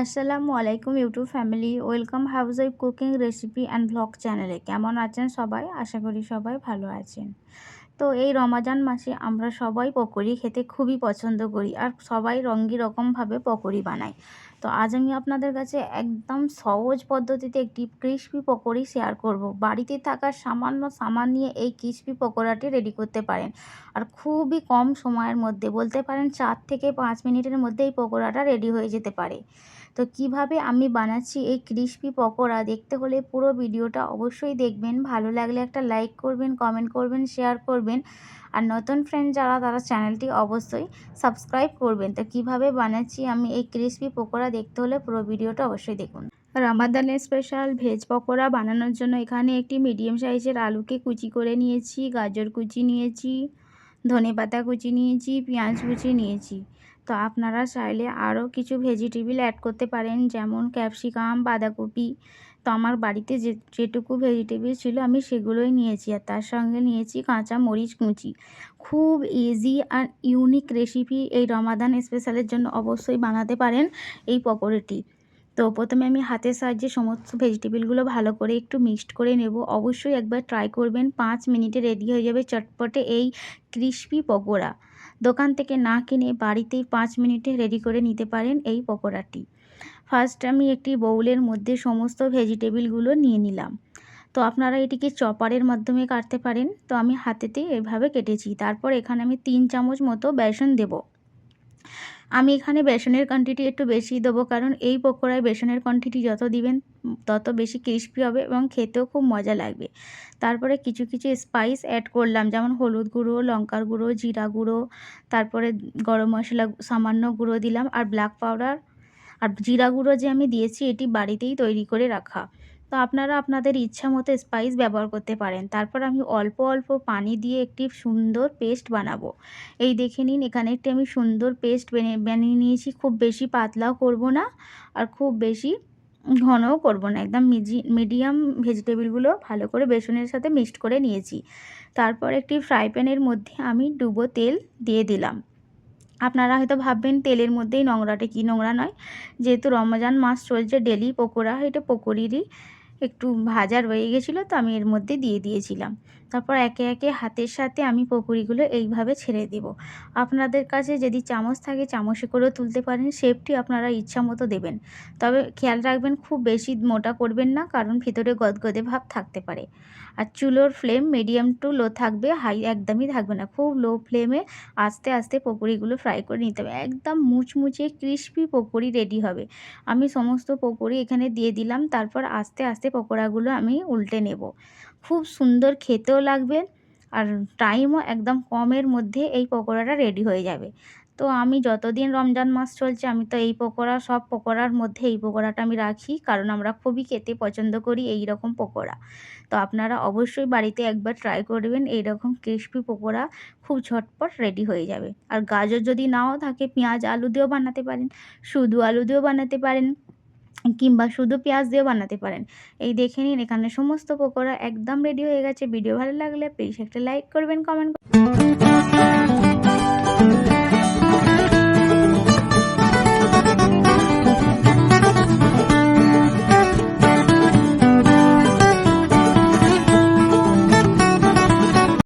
আসসালামু আলাইকুম YouTube family, welcome housewife cooking recipe and blog চ্যানেলে। কেমন আছেন সবাই? আশা করি সবাই ভালো আছেন। তো এই রমাজান মাসে আমরা সবাই পকোড়ি খেতে খুবই পছন্দ করি, আর সবাই রকমভাবে পকোড়ি বানাই। তো আজ আমি আপনাদের কাছে একদম সহজ পদ্ধতিতে একটি ক্রিসপি পকোড়ি শেয়ার করব। বাড়িতে থাকা সামান্য সামান নিয়ে এই ক্রিসপি পকোড়াটি রেডি করতে পারেন, আর খুবই কম সময়ের মধ্যে, বলতে পারেন 4 থেকে 5 মিনিটের মধ্যে এই পকোড়াটা রেডি হয়ে যেতে পারে। তো কিভাবে আমি বানাচ্ছি এই ক্রিসপি পকোড়া দেখতে হলে পুরো ভিডিওটা অবশ্যই দেখবেন। ভালো লাগলে একটা লাইক করবেন, কমেন্ট করবেন, শেয়ার করবেন। আর নতুন ফ্রেন্ড যারা, তারা চ্যানেলটি অবশ্যই সাবস্ক্রাইব করবেন। তো কিভাবে বানাচ্ছি আমি এই ক্রিসপি পকোড়া দেখতে হলে পুরো ভিডিওটা অবশ্যই দেখুন। রামাদানের স্পেশাল ভেজ পকোড়া বানানোর জন্য এখানে একটি মিডিয়াম সাইজের আলুকে কুচি করে নিয়েছি, গাজর কুচি নিয়েছি, ধনেপাতা কুচি নিয়েছি, পেঁয়াজ কুচি নিয়েছি। তো আপনারা চাইলে আরও কিছু ভেজিটেবল অ্যাড করতে পারেন, যেমন ক্যাপসিকাম, বাঁধাকপি। তো আমার বাড়িতে যেটুকু ভেজিটেবল ছিল আমি সেগুলোই নিয়েছি, আর তার সঙ্গে নিয়েছি কাঁচা মরিচ কুচি। খুব ইজি আর ইউনিক রেসিপি, এই রমাদান স্পেশালের জন্য অবশ্যই বানাতে পারেন এই পকোড়াটি। তো প্রথমে আমি হাতের সাহায্যে সমস্ত ভেজিটেবলগুলো ভালো করে একটু মিক্সড করে নেব। অবশ্যই একবার ট্রাই করবেন, 5 মিনিটে রেডি হয়ে যাবে চটপটে এই ক্রিসপি পকোড়া। দোকান থেকে না কিনে বাড়িতেই 5 মিনিটে রেডি করে নিতে পারেন এই পকোড়াটি। ফার্স্ট আমি একটি বাউলের মধ্যে সমস্ত ভেজিটেবলগুলো নিয়ে নিলাম। তো আপনারা এটিকে চপারের মাধ্যমে কাটতে পারেন, তো আমি হাতেতেই এভাবে কেটেছি। তারপর এখানে আমি 3 চামচ মতো বেসন দেব। আমি এখানে বেসনের কোয়ান্টিটি একটু বেশি দেবো, কারণ এই পকোড়ায় বেসনের কোয়ান্টিটি যত দিবেন তত বেশি ক্রিস্পি হবে এবং খেতেও খুব মজা লাগবে। তারপরে কিছু কিছু স্পাইস অ্যাড করলাম, যেমন হলুদ গুঁড়ো, লঙ্কার গুঁড়ো, জিরা গুঁড়ো, তারপরে গরম মশলা সামান্য গুঁড়ো দিলাম, আর ব্ল্যাক পাউডার। আর জিরা গুঁড়ো যে আমি দিয়েছি এটি বাড়িতেই তৈরি করে রাখা। তো আপনারা আপনাদের ইচ্ছা মতো স্পাইস ব্যবহার করতে পারেন। তারপর আমি অল্প অল্প পানি দিয়ে একটি সুন্দর পেস্ট বানাবো। এই দেখে নিন, এখানে একটি আমি সুন্দর পেস্ট বানিয়ে নিয়েছি। খুব বেশি পাতলাও করব না, আর খুব বেশি ঘনও করব না, একদম মিডিয়াম। ভেজিটেবলগুলো ভালো করে বেসনের সাথে মিক্সড করে নিয়েছি। তারপর একটি ফ্রাই প্যানের মধ্যে আমি ডুবো তেল দিয়ে দিলাম। আপনারা হয়তো ভাববেন তেলের মধ্যেই নোংরাটা, কি নোংরা নয়, যেহেতু রমজান মাস চলছে, ডেলি পকোড়া, এটা পকোড়িরই একটু ভাজা রয়ে গেছিলো, তো আমি এর মধ্যে দিয়ে দিয়েছিলাম। তারপর একে একে হাতের সাথে আমি পকোড়িগুলো এইভাবে ছেড়ে দেব। আপনাদের কাছে যদি চামচ থাকে চামচে করেও তুলতে পারেন, শেপটি আপনারা ইচ্ছা মতো দেবেন। তবে খেয়াল রাখবেন খুব বেশি মোটা করবেন না, কারণ ভিতরে গদগদে ভাব থাকতে পারে। আর চুলোর ফ্লেম মিডিয়াম টু লো থাকবে, হাই একদমই থাকবে না। খুব লো ফ্লেমে আস্তে আস্তে পকোড়িগুলো ফ্রাই করে নিতে হবে, একদম মুচমুচে ক্রিস্পি পকোড়ি রেডি হবে। আমি সমস্ত পকোড়ি এখানে দিয়ে দিলাম। তারপর আস্তে আস্তে পকোড়াগুলো আমি উল্টে নেব। খুব সুন্দর খেতেও লাগবে, আর টাইমও একদম কমের মধ্যে এই পকোড়াটা রেডি হয়ে যাবে। তো আমি যতদিন রমজান মাস চলছে, আমি তো এই পকোড়া, সব পকোড়ার মধ্যে এই পকোড়াটা আমি রাখি, কারণ আমরা খুবই খেতে পছন্দ করি এই রকম পকোড়া। তো আপনারা অবশ্যই বাড়িতে একবার ট্রাই করবেন, এই রকম ক্রিসপি পকোড়া খুব ঝটপট রেডি হয়ে যাবে। আর গাজর যদি নাও থাকে, পেঁয়াজ আলু দিয়েও বানাতে পারেন, শুধু আলু দিয়েও বানাতে পারেন, কিংবা শুধু পেঁয়াজ দিয়েও বানাতে পারেন। এই দেখে নিন, এখানে সমস্ত পকোড়া একদম রেডি হয়ে গেছে। ভিডিও ভালো লাগলে প্লিজ একটা লাইক করবেন, কমেন্ট